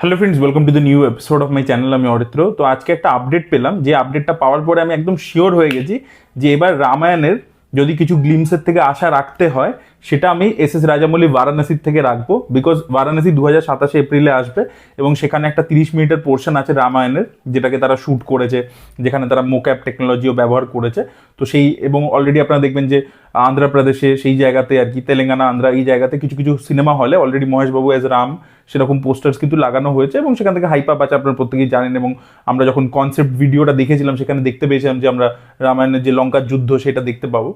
Hello friends, welcome to the new episode of my channel. আমি অরিত্র। তো আজকে একটা আপডেট পেলাম, যে আপডেটটা পাওয়ার পরে আমি একদম শিওর হয়ে গেছি যে এবার রামায়ণের যদি কিছু গ্লিমসের থেকে আশা রাখতে হয়, সেটা আমি এস রাজামৌলি বারাণসীর থেকে রাখবো। বিকজ বারাণসী 2027 এপ্রিলে আসবে এবং সেখানে একটা 30 মিনিটের পোর্শন আছে রামায়ণের, যেটাকে তারা শ্যুট করেছে, যেখানে তারা মোক্যাপ টেকনোলজিও ব্যবহার করেছে। তো সেই এবং অলরেডি আপনারা দেখবেন যে আন্ধ্রপ্রদেশে সেই জায়গাতে আর কি, তেলেঙ্গানা, আন্ধ্রা, এই জায়গাতে কিছু কিছু সিনেমা হলে অলরেডি মহেশবাবু এজ রাম সেরকম পোস্টার্স কিন্তু লাগানো হয়েছে এবং সেখান থেকে হাইপ আপ আছে, আপনারা প্রত্যেকেই জানেন। এবং আমরা যখন কনসেপ্ট ভিডিওটা দেখেছিলাম সেখানে দেখতে পেয়েছিলাম যে আমরা রামায়ণের যে লঙ্কার যুদ্ধ সেটা দেখতে পাবো।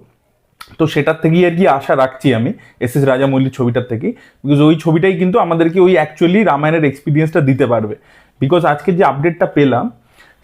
তো সেটার থেকেই আর কি আশা রাখছি আমি এস রাজামৌলির ছবিটার থেকেই, বিকজ ওই ছবিটাই কিন্তু আমাদেরকে ওই অ্যাকচুয়ালি রামায়ণের এক্সপিরিয়েন্সটা দিতে পারবে। বিকজ আজকে যে আপডেটটা পেলাম,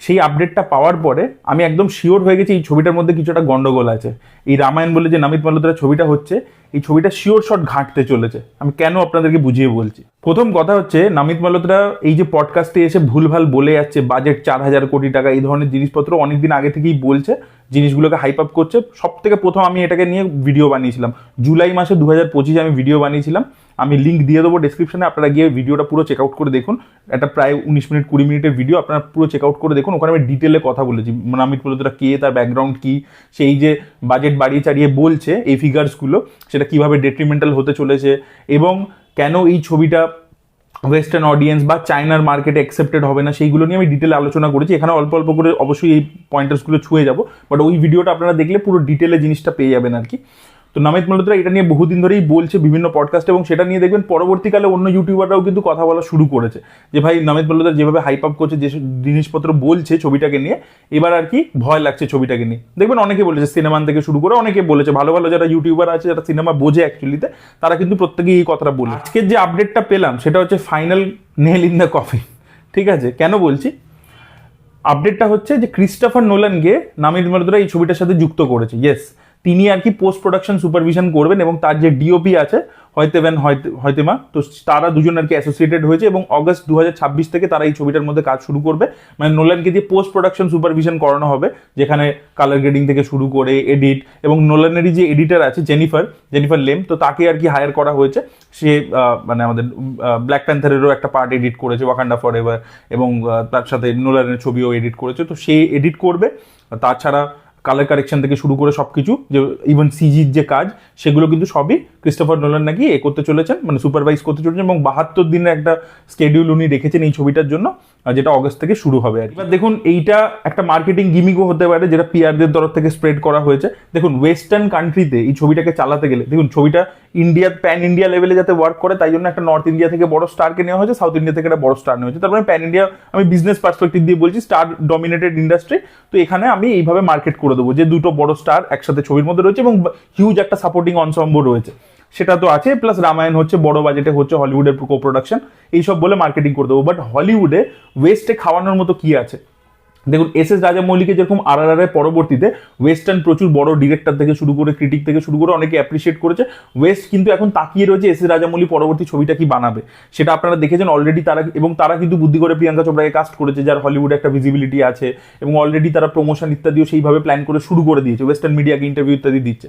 সেই আপডেটটা পাওয়ার পরে আমি একদম শিওর হয়ে গেছি এই ছবিটার মধ্যে কিছু একটা গন্ডগোল আছে। এই রামায়ণ বলে যে নামিত মালহোত্রার ছবিটা হচ্ছে, এই ছবিটা শিওর শট ঘাঁটতে চলেছে। আমি কেন আপনাদেরকে বুঝিয়ে বলছি। প্রথম কথা হচ্ছে, নামিত মালহোত্রা এই যে পডকাস্টে এসে ভুলভাল বলে যাচ্ছে বাজেট 4,000 কোটি টাকা, এই ধরনের জিনিসপত্র অনেকদিন আগে থেকেই বলছে, জিনিসগুলোকে হাইপ আপ করছে। সব থেকে প্রথম আমি এটাকে নিয়ে ভিডিও বানিয়েছিলাম জুলাই মাসে 2025 আমি ভিডিও বানিয়েছিলাম। আমি লিঙ্ক দিয়ে দেবো ডেসক্রিপশনে, আপনারা গিয়ে ভিডিওটা পুরো চেক আউট করে দেখুন। একটা প্রায় 19 মিনিট 20 মিনিটের ভিডিও, আপনারা পুরো চেক আউট করে দেখুন। ওখানে আমি ডিটেলে কথা বলেছি নামিত মালহোত্রা কে, তার ব্যাকগ্রাউন্ড কি, সেই যে বাজেট বাড়িয়ে চাড়িয়ে বলছে এই ফিগার্সগুলো, সেটা কিভাবে ডেট্রিমেন্টাল হতে চলেছে এবং কেন এই ছবিটা ওয়েস্টার্ন অডিয়েন্স বা চায়নার মার্কেটে অ্যাকসেপ্টেড হবে না, সেইগুলো নিয়ে আমি ডিটেলে আলোচনা করেছি। এখানে অল্প অল্প করে অবশ্যই এই পয়েন্টার্সগুলো ছুঁয়ে যাবো, বাট ওই ভিডিওটা আপনারা দেখলে পুরো ডিটেলে জিনিসটা পেয়ে যাবেন আর কি। তো নামিত মালহোত্রা এটা নিয়ে বহুদিন ধরেই বলছে বিভিন্ন পডকাস্ট, এবং সেটা নিয়ে দেখবেন পরবর্তীকালে অন্য ইউটিউবাররাও কিন্তু কথা বলা শুরু করেছে যে ভাই নামিত মালহোত্রা যেভাবে হাইপ আপ করছে, যে জিনিসপত্র বলছে ছবিটাকে নিয়ে, এবার আর কি ভয় লাগছে ছবিটাকে নিয়ে। দেখবেন অনেকে বলেছে, সিনেমান থেকে শুরু করে অনেকে বলেছে, ভালো ভালো যারা ইউটিউবার আছে, যারা সিনেমা বোঝে অ্যাকচুয়ালিতে, তারা কিন্তু প্রত্যেকেই এই কথাটা বলে। আজকের যে আপডেটটা পেলাম সেটা হচ্ছে final nail in the coffin. ঠিক আছে, কেন বলছি? আপডেটটা হচ্ছে যে ক্রিস্টোফার নোলানকে নামিত মালহোত্রা এই ছবিটার সাথে যুক্ত করেছে। ইয়েস, তিনি আর কি পোস্ট প্রোডাকশন সুপারভিশন করবেন এবং তার যে ডিওপি আছে হয়তেমা, তো তারা দুজন আর কি অ্যাসোসিয়েটেড হয়েছে এবং অগস্ট 2026 থেকে তারা এই ছবিটার মধ্যে কাজ শুরু করবে। মানে নোলানকে দিয়ে পোস্ট প্রোডাকশন সুপারভিশন করানো হবে, যেখানে কালার গ্রেডিং থেকে শুরু করে এডিট, এবং নোলানেরই যে এডিটার আছে জেনিফার লেম, তো তাকে আর কি হায়ার করা হয়েছে। সে মানে আমাদের ব্ল্যাক প্যান্থারেরও একটা পার্ট এডিট করেছে, ওয়াকান্ডা ফরএভার, এবং তার সাথে নোলানের ছবিও এডিট করেছে। তো সে এডিট করবে। তাছাড়া কালার কারেকশন থেকে শুরু করে সব কিছু, যে ইভেন সিজির যে কাজ, সেগুলো কিন্তু সবই ক্রিস্টোফার নোলান নাকি করতে চলেছেন, মানে সুপারভাইজ করতে চলেছেন। এবং 72 দিনের একটা স্কেডিউল উনি রেখেছেন এই ছবিটার জন্য, যেটা অগস্ট থেকে শুরু হবে আর কি। এবার দেখুন, এইটা একটা মার্কেটিং গিমিকও হতে পারে, যেটা পিআরদের তরফ থেকে স্প্রেড করা হয়েছে। দেখুন, ওয়েস্টার্ন কান্ট্রিতে এই ছবিটাকে চালাতে গেলে, দেখুন ছবিটা প্যান ইন্ডিয়া লেভেলে যাতে ওয়ার্ক করে, তাই জন্য একটা নর্থ ইন্ডিয়া থেকে বড় স্টারকে নেওয়া হয়েছে, সাউথ ইন্ডিয়া থেকে একটা বড় স্টার নেওয়া হয়েছে। তারপরে প্যান ইন্ডিয়া, আমি বিজনেস পার্সপেক্টিভ দিয়ে বলছি, স্টার ডমিনেটেড ইন্ডাস্ট্রি। তো এখানে আমি এইভাবে মার্কেট করে দেবো যে দুটো বড় স্টার একসাথে ছবির মধ্যে রয়েছে এবং হিউজ একটা সাপোর্টিং অনসম্বল রয়েছে, সেটা তো আছে। প্লাস রামায়ণ হচ্ছে বড় বাজেটে, হচ্ছে হলিউডের কো প্রোডাকশন, এইসব বলে মার্কেটিং করে দেবো। বাট হলিউডে ওয়েস্টে খাওয়ানোর মতো কি আছে? দেখুন, এস রাজামৌলিকে যেরকম RRR পরবর্তীতে ওয়েস্টার্ন প্রচুর বড় ডিরেক্টর থেকে শুরু করে, ক্রিটিক থেকে শুরু করে অনেকে অ্যাপ্রিসিয়েট করেছে। ওয়েস্ট কিন্তু এখন তাকিয়ে রয়েছে এস রাজামৌলি পরবর্তী ছবিটা কি বানাবে, সেটা আপনারা দেখেছেন অলরেডি। তারা কিন্তু বুদ্ধি করে প্রিয়াঙ্কা চোপড়াকে কাস্ট করেছে, যার হলিউডে একটা ভিজিবিলিটি আছে, এবং অলরেডি তারা প্রমোশন ইত্যাদিও সেইভাবে প্ল্যান করে শুরু করে দিয়েছে, ওয়েস্টার্ন মিডিয়াকে ইন্টারভিউ ইত্যাদি দিচ্ছে।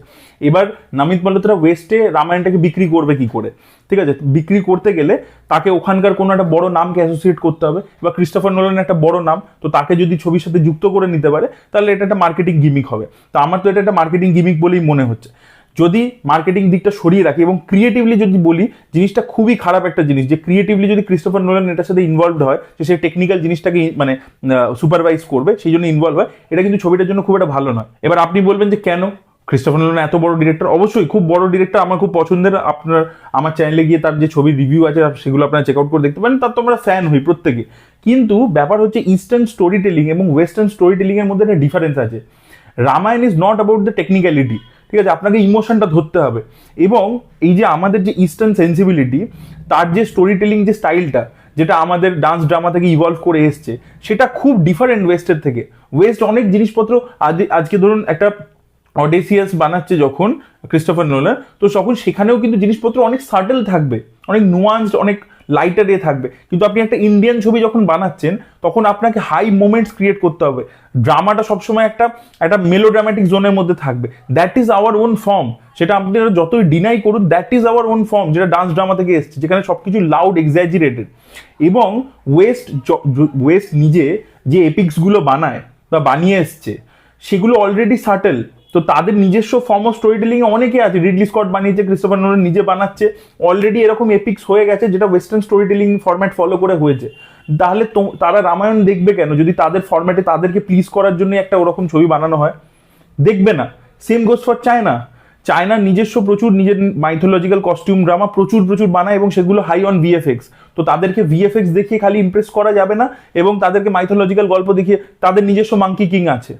এবার নামিত মালহোত্রা ওয়েস্টে রামায়ণটাকে বিক্রি করবে কি করে? ঠিক আছে, বিক্রি করতে গেলে তাকে ওখানকার কোনো একটা বড় নামকে অ্যাসোসিয়েট করতে হবে, বা ক্রিস্টোফার নোলান একটা বড় নাম, তো তাকে যদি ছবির সাথে যুক্ত করে নিতে পারে, তাহলে এটা একটা মার্কেটিং গিমিক হবে। তো আমার তো এটা একটা মার্কেটিং গিমিক বলেই মনে হচ্ছে। যদি মার্কেটিং দিকটা সরিয়ে রাখি এবং ক্রিয়েটিভলি যদি বলি, জিনিসটা খুবই খারাপ একটা জিনিস যে ক্রিয়েটিভলি যদি ক্রিস্টোফার নোলান এটার সাথে ইনভলভড হয়, যে সে টেকনিক্যাল জিনিসটাকে মানে সুপারভাইজ করবে, সেই জন্য ইনভলভ হয়, এটা কিন্তু ছবিটার জন্য খুব একটা ভালো নয়। এবার আপনি বলবেন যে কেন? ক্রিস্টোফার নোলান এত বড় ডিরেক্টর, অবশ্যই খুব বড় ডিরেক্টর, আমার খুব পছন্দের। আমার চ্যানেলে গিয়ে তার যে ছবির রিভিউ আছে সেগুলো আপনারা চেক আউট করে দেখতে পারেন, তার তো আমরা ফ্যান হই প্রত্যেকে। কিন্তু ব্যাপার হচ্ছে ইস্টার্ন স্টোরি টেলিং এবং ওয়েস্টার্ন স্টোরি টেলিং এর মধ্যে একটা ডিফারেন্স আছে। Ramayana is not about the technicality, ঠিক আছে? আপনাকে ইমোশনটা ধরতে হবে। এবং এই যে আমাদের যে ইস্টার্ন সেন্সিবিলিটি, তার যে স্টোরি টেলিং যে স্টাইলটা, যেটা আমাদের ডান্স ড্রামা থেকে ইভলভ করে এসছে, সেটা খুব ডিফারেন্ট ওয়েস্টের থেকে। ওয়েস্ট অনেক জিনিসপত্র আজকে ধরুন একটা অডেসিয়াস বানাচ্ছে যখন ক্রিস্টোফার নোলান, তো তখন সেখানেও কিন্তু জিনিসপত্র অনেক সাটেল থাকবে, অনেক নুয়ান্সড, অনেক লাইটার এ থাকবে। কিন্তু আপনি একটা ইন্ডিয়ান ছবি যখন বানাচ্ছেন তখন আপনাকে হাই মোমেন্টস ক্রিয়েট করতে হবে, ড্রামাটা সবসময় একটা একটা মেলোড্রামাটিক জোনের মধ্যে থাকবে। That is our own form, সেটা আপনারা যতই ডিনাই করুন, that is our own form, যেটা ডান্স ড্রামা থেকে এসছে, যেখানে সবকিছু লাউড এক্সাজিরেটেড। এবং ওয়েস্ট নিজে যে এপিক্সগুলো বানায় বা বানিয়ে এসছে সেগুলো অলরেডি সাটেল। তো তাদের নিজস্ব ফর্ম অফ স্টোরি টেলিং অনেকে আছে, রিডলি স্কট বানিয়েছে, ক্রিস্টোফার নোলান নিজে বানাচ্ছে, অলরেডি এরকম এপিক্স হয়ে গেছে যেটা western story telling format follow করে হয়েছে। তাহলে তারা রামায়ণ দেখবে কেন যদি তাদের ফরম্যাটে তাদেরকে প্লিজ করার জন্য একটা ওরকম ছবি বানানো হয়? দেখবে না। Same goes for China. চায়নার নিজস্ব প্রচুর নিজের মাইথোলজিক্যাল কস্টিউম ড্রামা প্রচুর বানায় এবং সেগুলো হাই অন ভিএফএক্স। তো তাদেরকে ভিএফএক্স দেখিয়ে খালি ইমপ্রেস করা যাবে না, এবং তাদেরকে মাইথোলজিক্যাল গল্প দেখিয়ে, তাদের নিজস্ব মাঙ্কি কিং আছে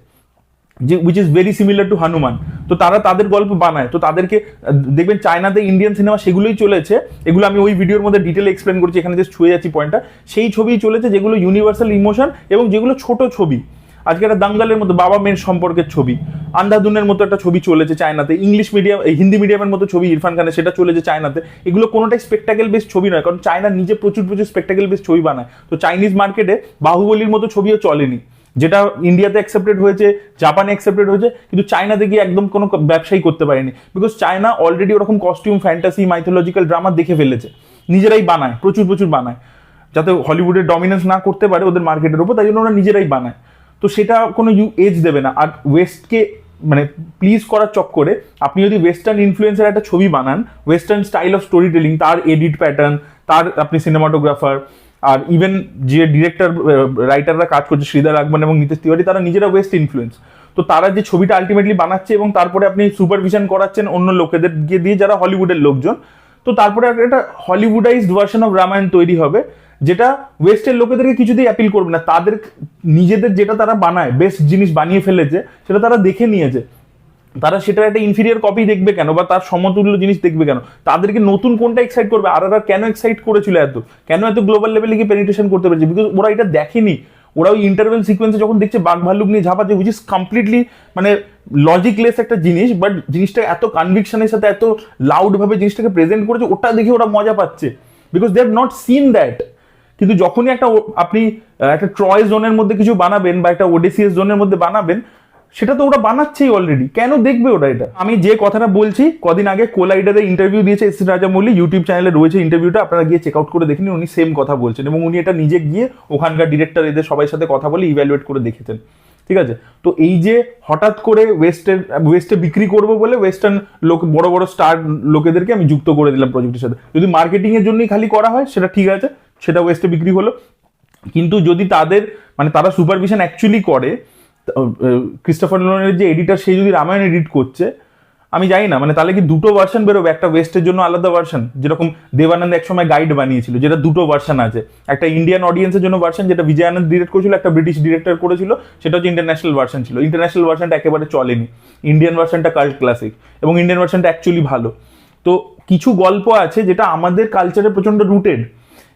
যে which is very similar to Hanuman, তো তারা তাদের গল্প বানায়। তো তাদেরকে দেখবেন চায়নাতে ইন্ডিয়ান সিনেমা সেগুলোই চলেছে, এগুলো আমি ওই ভিডিওর মধ্যে ডিটেলে এক্সপ্লেন করছি, এখানে জাস্ট ছুঁয়ে যাচ্ছি পয়েন্টটা। সেই ছবিই চলেছে যেগুলো ইউনিভার্সাল ইমোশন এবং যেগুলো ছোট ছবি। আজকে একটা দাঙ্গালের মতো বাবা মেয়ের সম্পর্কের ছবি, আন্ধাধুনের মতো একটা ছবি চলেছে চায়নাতে, ইংলিশ মিডিয়াম হিন্দি মিডিয়ামের মতো ছবি ইরফান খানের সেটা চলেছে চায়নাতে। এগুলো কোনোটাই স্পেকটাকেল বেস ছবি নয়, কারণ চায়না নিজে প্রচুর স্পেকটাকেল বেস ছবি বানায়। তো চাইনিজ মার্কেটে বাহুবলীর মতো ছবিও চলেনি, যেটা ইন্ডিয়াতে অ্যাকসেপ্টেড হয়েছে, জাপানে অ্যাকসেপ্টেড হয়েছে, কিন্তু চায়নাতে গিয়ে একদম কোনো ব্যবসায়ী করতে পারেনি, বিকজ চায়না অলরেডি ওরকম কস্টিউম, ফ্যান্টাসি, মাইথোলজিক্যাল ড্রামা দেখে ফেলেছে, নিজেরাই বানায়, প্রচুর বানায়, যাতে হলিউডের ডমিনেন্স না করতে পারে ওদের মার্কেটের উপর, তাই জন্য ওরা নিজেরাই বানায়। তো সেটা কোনো এজ দেবে না। আর ওয়েস্টকে মানে প্লিজ করার চক্করে আপনি যদি ওয়েস্টার্ন ইনফ্লুয়েন্সের একটা ছবি বানান, western style of story telling, তার এডিট প্যাটার্ন, তার আপনি সিনেমাটোগ্রাফার, আর ইভেন যে ডিরেক্টর রাইটাররা কাজ করছে শ্রীধর রাঘবন এবং নিতেশ তিওয়ারি, তারা নিজেরা ওয়েস্ট ইনফ্লুয়েন্স। তো তারা যে ছবিটা আলটিমেটলি বানাচ্ছে এবং তারপরে আপনি সুপারভিশন করাচ্ছেন অন্য লোকেদের দিয়ে যারা হলিউডের লোকজন, তো তারপরে একটা হলিউডাইজড ভার্সন অফ রামায়ণ তৈরি হবে, যেটা ওয়েস্টের লোকেদেরকে কিছুতেই অ্যাপিল করবে না। তাদের নিজেদের যেটা তারা বানায়, বেস্ট জিনিস বানিয়ে ফেলেছে, সেটা তারা দেখে নিয়েছে, তারা সেটার একটা ইনফিরিয়ার কপি দেখবে কেন, বা তার সমতুল্য জিনিস দেখবে কেন? তাদেরকে নতুন কোনটা এক্সাইট করবে? আর কেন এক্সাইট করেছিল কেন এত গ্লোবাল লেভেলে গিয়ে পেনিট্রেশন করতে পেরেছে? বিকজ ওরা এটা দেখেনি। ওরা ওই ইন্টারভেল সিকোয়েন্সে যখন দেখছে বাঘ ভাল্লুক নিয়ে ঝাঁপাচ্ছে, উইচ ইজ কমপ্লিটলি মানে লজিকলেস একটা জিনিস, বাট জিনিসটা এত কনভিকশনের সাথে এত লাউড ভাবে জিনিসটাকে প্রেজেন্ট করেছে, ওটা দেখে ওরা মজা পাচ্ছে, because they have not seen that. কিন্তু যখনই আপনি একটা ট্রয় জোনের মধ্যে কিছু বানাবেন বা একটা ওডেসিয়াস জোনের মধ্যে বানাবেন, সেটা তো ওরা বানাচ্ছেই অলরেডি, কেন দেখবে ওরা এটা? আমি যে কথাটা বলছি, কদিন আগে কোলাইডারে ইন্টারভিউ দিয়েছে এস রাজামৌলি, ইউটিউব চ্যানেলে রয়েছে ইন্টারভিউটা, আপনারা গিয়ে চেক আউট করে দেখেন, উনি সেম কথা বলছেন, এবং উনি এটা নিজে গিয়ে ওখানকার ডিরেক্টর এদের সবাই সাথে কথা বলে ইভ্যালুয়েট করে দেখেছেন। ঠিক আছে, তো এই যে হঠাৎ করে ওয়েস্টে বিক্রি করবো বলে ওয়েস্টার্ন লোক বড় স্টার লোকেদেরকে আমি যুক্ত করে দিলাম প্রজেক্টের সাথে, যদি মার্কেটিং এর জন্যই খালি করা হয় সেটা ঠিক আছে, সেটা ওয়েস্টে বিক্রি হলো। কিন্তু যদি তাদের মানে তারা সুপারভিশন অ্যাকচুয়ালি করে, ক্রিস্টোফার নোলানের যে এডিটার, সে যদি রামায়ণ এডিট করছে, আমি জানি না মানে তাহলে কি দুটো ভার্সন বেরোবে, একটা ওয়েস্টের জন্য আলাদা ভার্সন, যেরকম দেবানন্দ একসময় গাইড বানিয়েছিল, যেটা দুটো ভার্সন আছে, একটা ইন্ডিয়ান অডিয়েন্সের জন্য ভার্সন যেটা বিজয় আনন্দ ডিরেক্ট করেছিল, একটা ব্রিটিশ ডিরেক্টর করেছিল, সেটা হচ্ছে ইন্টারন্যাশনাল ভার্সন ছিল। ইন্টারন্যাশনাল ভার্সনটা একেবারে চলেনি, ইন্ডিয়ান ভার্সনটা কাল্ট ক্লাসিক, এবং ইন্ডিয়ান ভার্সনটা অ্যাকচুয়ালি ভালো। তো কিছু গল্প আছে যেটা আমাদের কালচারে প্রচন্ড রুটেড,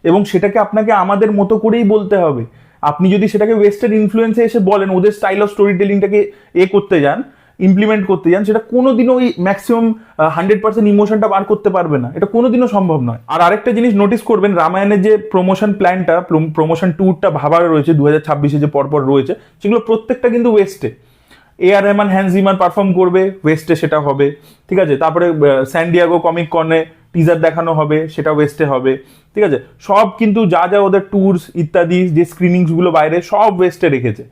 এবং সেটাকে আপনাকে আমাদের মতো করেই বলতে হবে। আপনি যদি সেটাকে ওয়েস্টার্ন ইনফ্লুয়েন্সে এসে বলেন, ওদের স্টাইল অফ স্টোরি টেলিংটাকে করতে যান, ইমপ্লিমেন্ট করতে যান, সেটা কোনোদিনও ওই ম্যাক্সিমাম 100% ইমোশনটা বার করতে পারবে না, এটা কোনোদিনও সম্ভব নয়। আর আরেকটা জিনিস নোটিস করবেন, রামায়ণের যে প্রমোশন প্ল্যানটা, প্রমোশন ট্যুরটা ভাবার রয়েছে 2026-এ যে পরপর রয়েছে, সেগুলো প্রত্যেকটা কিন্তু ওয়েস্টে। এআর রহমান, হ্যান্স জিমার পারফর্ম করবে, ওয়েস্টে সেটা হবে। ঠিক আছে, তারপরে স্যান্ডিয়াগো কমিক কনে টিজার দেখানো হবে, সেটা ওয়েস্টে হবে। ঠিক আছে, সব কিন্তু যা ওদের ট্যুরস ইত্যাদি যে স্ক্রিনিংসগুলো বাইরে সব ওয়েস্টে রেখেছে।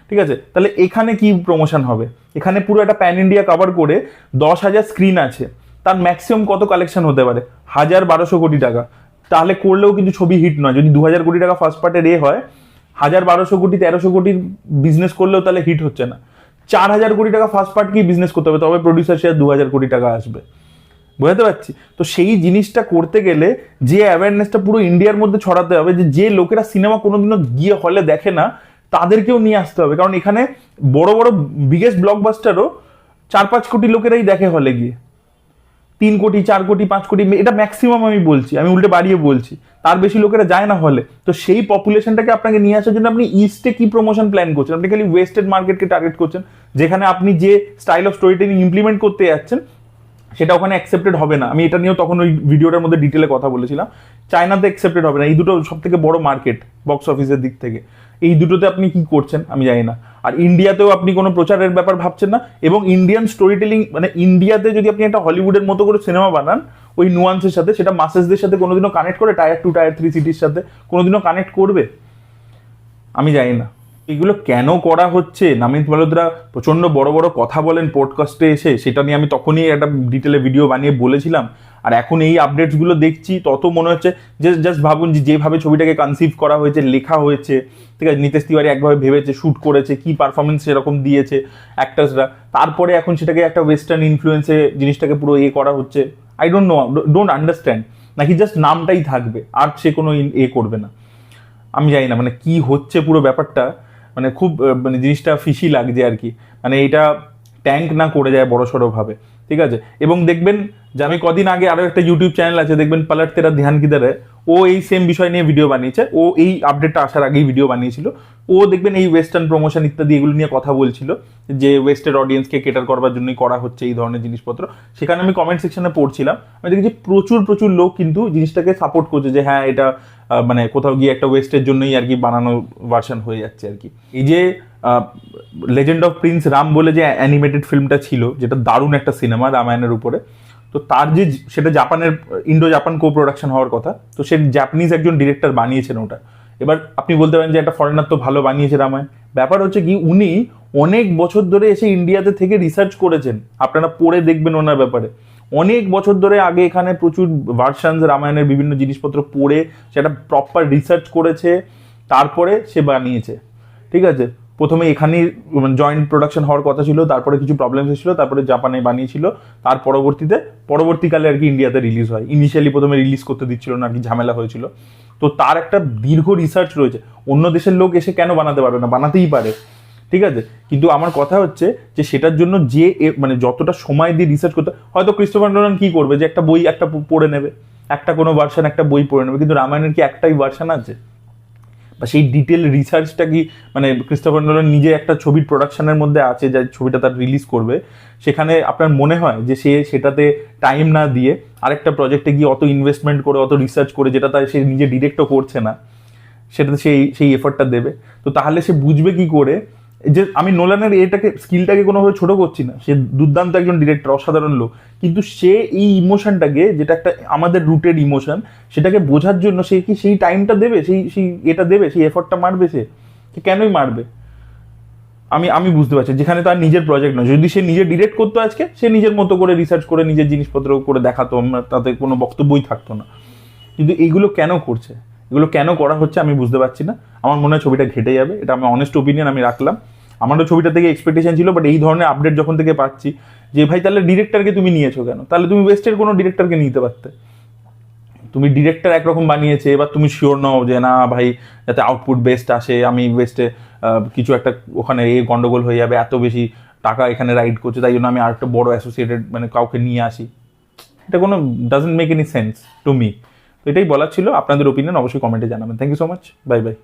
ঠিক আছে, তাহলে এখানে কি প্রমোশন হবে? এখানে পুরো একটা প্যান ইন্ডিয়া কভার করে 10,000 স্ক্রিন আছে, তার ম্যাক্সিমাম কত কালেকশন হতে পারে? 1,000-1,200 কোটি টাকা। তাহলে করলেও কিন্তু ছবি হিট নয়। যদি 2,000 কোটি টাকা ফার্স্ট পার্টের হয়, 1,000-1,200 কোটি 1,300 কোটির বিজনেস করলেও তাহলে হিট হচ্ছে না। 4,000 কোটি টাকা ফার্স্ট পার্ট কি বিজনেস করতে হবে, তবে প্রডিউসার শেয়ার 2,000 কোটি টাকা আসবে। বুঝতে পারছি? তো সেই জিনিসটা করতে গেলে যে অ্যাওয়ারনেসটা পুরো ইন্ডিয়ার মধ্যে ছড়াতে হবে, যে লোকেরা সিনেমা কোনোদিনও গিয়ে হলে দেখে না, তাদেরকেও নিয়ে আসতে হবে। কারণ এখানে বড় বিগেস্ট ব্লকবাস্টারও 4-5 কোটি লোকেরাই দেখে হলে গিয়ে, 3 কোটি 4 কোটি 5 কোটি, এটা ম্যাক্সিমাম আমি বলছি, আমি উল্টে বাড়িয়ে বলছি, তার বেশি লোকেরা যায় না হলে। তো সেই পপুলেশনটাকে আপনাকে নিয়ে আসার জন্য আপনি ইস্টে কি প্রমোশন প্ল্যান করছেন? আপনি খালি ওয়েস্টেড মার্কেটকে টার্গেট করছেন, যেখানে আপনি যে style of story telling implement করতে যাচ্ছেন সেটা ওখানে অ্যাকসেপ্টেড হবে না। আমি এটা নিয়েও তখন ওই ভিডিওটার মধ্যে ডিটেলে কথা বলেছিলাম। চায়নাতে অ্যাকসেপ্টেড হবে না, এই দুটো সব থেকে বড় মার্কেট বক্স অফিসের দিক থেকে। এই দুটোতে আপনি কি করছেন আমি জানি না। আর ইন্ডিয়াতেও আপনি কোনো প্রচারের ব্যাপার ভাবছেন না, এবং ইন্ডিয়ান স্টোরি টেলিং মানে ইন্ডিয়াতে যদি আপনি একটা হলিউডের মতো করে সিনেমা বানান ওই নুয়ান্সের সাথে, সেটা মাসেসদের সাথে কোনোদিনও কানেক্ট করে, টায়ার 2 টায়ার 3 সিটির সাথে কোনোদিনও কানেক্ট করবে আমি জানি না। এগুলো কেন করা হচ্ছে? নামিত মালহোত্রা প্রচণ্ড বড় বড় কথা বলেন পডকাস্টে এসে, সেটা নিয়ে আমি তখনই একটা ডিটেলে ভিডিও বানিয়ে বলেছিলাম। আর এখন এই আপডেটসগুলো দেখছি তত মনে হচ্ছে যে জাস্ট ভাবুন যে যেভাবে ছবিটাকে কনসিভ করা হয়েছে, লেখা হয়েছে, ঠিক আছে, নিতেশ তিওয়ারি একভাবে ভেবেছে, শ্যুট করেছে, কি পারফরমেন্স সেরকম দিয়েছে অ্যাক্টার্সরা, তারপরে এখন সেটাকে একটা ওয়েস্টার্ন ইনফ্লুয়েন্সে জিনিসটাকে পুরো করা হচ্ছে। I don't understand. নাকি জাস্ট নামটাই থাকবে আর সে কোনো করবে না? আমি জানি না মানে কি হচ্ছে পুরো ব্যাপারটা। মানে খুব মানে জিনিসটা ফিশি লাগছে আর কি। মানে এটা ট্যাঙ্ক না করে যায় বড় সড়োভাবে, ঠিক আছে। এবং দেখবেন যে আমি কদিন আগে আরো একটা ইউটিউব চ্যানেল আছে দেখবেন, পালট তেরা ধ্যান কিধার হ্যায়, ও এই সেম বিষয় নিয়ে ভিডিও বানিয়েছে। ও এই আপডেটটা আসার আগেই ভিডিও বানিয়েছিল। ও দেখবেন এই ওয়েস্টার্ন প্রমোশন ইত্যাদি এগুলো নিয়ে কথা বলছিল, যে ওয়েস্টের অডিয়েন্সকে কেটার করবার জন্যই করা হচ্ছে এই ধরনের জিনিসপত্র। সেখানে আমি কমেন্ট সেকশনে পড়ছিলাম, আমি দেখেছি প্রচুর প্রচুর লোক কিন্তু জিনিসটাকে সাপোর্ট করছে, যে হ্যাঁ এটা মানে কোথাও গিয়ে একটা ওয়েস্টের জন্যই আর কি বানানো ভার্সন হয়ে যাচ্ছে আর কি। এই যে লেজেন্ড অফ প্রিন্স রাম বলে যে অ্যানিমেটেড ফিল্মটা ছিল, যেটা দারুণ একটা সিনেমা রামায়ণের উপরে, তো তার যে সেটা জাপানের ইন্ডো জাপান কো প্রোডাকশন হওয়ার কথা, তো সে জাপানিজ একজন ডিরেক্টর বানিয়েছেন ওটা। এবার আপনি বলতে পারেন যে একটা ফরেনার তো ভালো বানিয়েছে রামায়ণ। ব্যাপার হচ্ছে কি, উনি অনেক বছর ধরে এসে ইন্ডিয়াতে থেকে রিসার্চ করেছেন, আপনারা পড়ে দেখবেন ওনার ব্যাপারে। অনেক বছর ধরে আগে এখানে প্রচুর ভার্সানস রামায়ণের বিভিন্ন জিনিসপত্র পড়ে সেটা প্রপার রিসার্চ করেছে, তারপরে সে বানিয়েছে, ঠিক আছে। প্রথমে এখানেই জয়েন্ট প্রোডাকশন হওয়ার কথা ছিল, তারপরে কিছু প্রবলেমস এসেছিল, তারপরে জাপানে বানিয়েছিল, তার পরবর্তীকালে আর কি ইন্ডিয়াতে রিলিজ হয়। ইনিশিয়ালি প্রথমে রিলিজ করতে দিচ্ছিল না আর কি, ঝামেলা হয়েছিল। তো তার একটা দীর্ঘ রিসার্চ রয়েছে। অন্য দেশের লোক এসে কেন বানাতে পারবে না? বানাতেই পারে, ঠিক আছে। কিন্তু আমার কথা হচ্ছে যে সেটার জন্য যে মানে যতটা সময় দিয়ে রিসার্চ করতে, হয়তো ক্রিস্টোফার নোলান কি করবে, যে একটা বই একটা পড়ে নেবে, একটা কোনো ভার্সন একটা বই পড়ে নেবে, কিন্তু রামায়ণের কি একটাই ভার্সন আছে? বা সেই ডিটেল রিসার্চটা কি মানে ক্রিস্টোফার নোলান নিজে একটা ছবির প্রোডাকশনের মধ্যে আছে, যে ছবিটা তার রিলিজ করবে, সেখানে আপনার মনে হয় যে সে সেটাতে টাইম না দিয়ে আরেকটা প্রজেক্টে গিয়ে অত ইনভেস্টমেন্ট করে অত রিসার্চ করে, যেটা তার সে নিজে ডিরেক্টও করছে না, সেটাতে সেই এফর্টটা দেবে? তো তাহলে সে বুঝবে কি করে যে আমি নোলানের স্কিলটাকে কোনোভাবে ছোট করছি না, সে দুর্দান্ত একজন ডিরেক্টর, অসাধারণ লোক, কিন্তু সে এই ইমোশনটাকে, যেটা একটা আমাদের রুটেড ইমোশন, সেটাকে বোঝার জন্য সে কি সেই টাইমটা দেবে, সেই এটা দেবে, সেই এফর্টটা মারবে? সে কেনই মারবে? আমি বুঝতে পারছি, যেখানে তার নিজের প্রজেক্ট নয়। যদি সে নিজে ডিরেক্ট করতো আজকে, সে নিজের মতো করে রিসার্চ করে নিজের জিনিসপত্র করে দেখাতো, তাতে কোনো বক্তব্যই থাকতো না। কিন্তু এইগুলো কেন করছে, এগুলো কেন করা হচ্ছে আমি বুঝতে পারছি না। আমার মনে হয় ছবিটা ঘেটে যাবে, এটা আমি অনেস্ট ওপিনিয়ন আমি রাখলাম। আমারও ছবিটা থেকে এক্সপেকটেশন ছিল, বাট এই ধরনের আপডেট যখন থেকে পাচ্ছি, যে ভাই তাহলে ডিরেক্টরকে তুমি নিয়েছো কেন? তাহলে তুমি ওয়েস্টের কোনো ডিরেক্টরকে নিতে পারতে। তুমি ডিরেক্টর একরকম বানিয়েছে, এবার তুমি শিওর নও যে না ভাই যাতে আউটপুট বেস্ট আসে, আমি ওয়েস্টে কিছু একটা ওখানে গন্ডগোল হয়ে যাবে, এত বেশি টাকা এখানে রাইড করছে, তাই জন্য আমি আরেকটা বড় অ্যাসোসিয়েটেড মানে কাউকে নিয়ে আসি। এটা কোনো doesn't make any sense to me. তো এটাই বলার ছিল। আপনাদের ওপিনিয়ন অবশ্যই কমেন্টে জানাবেন। Thank you so much, bye by.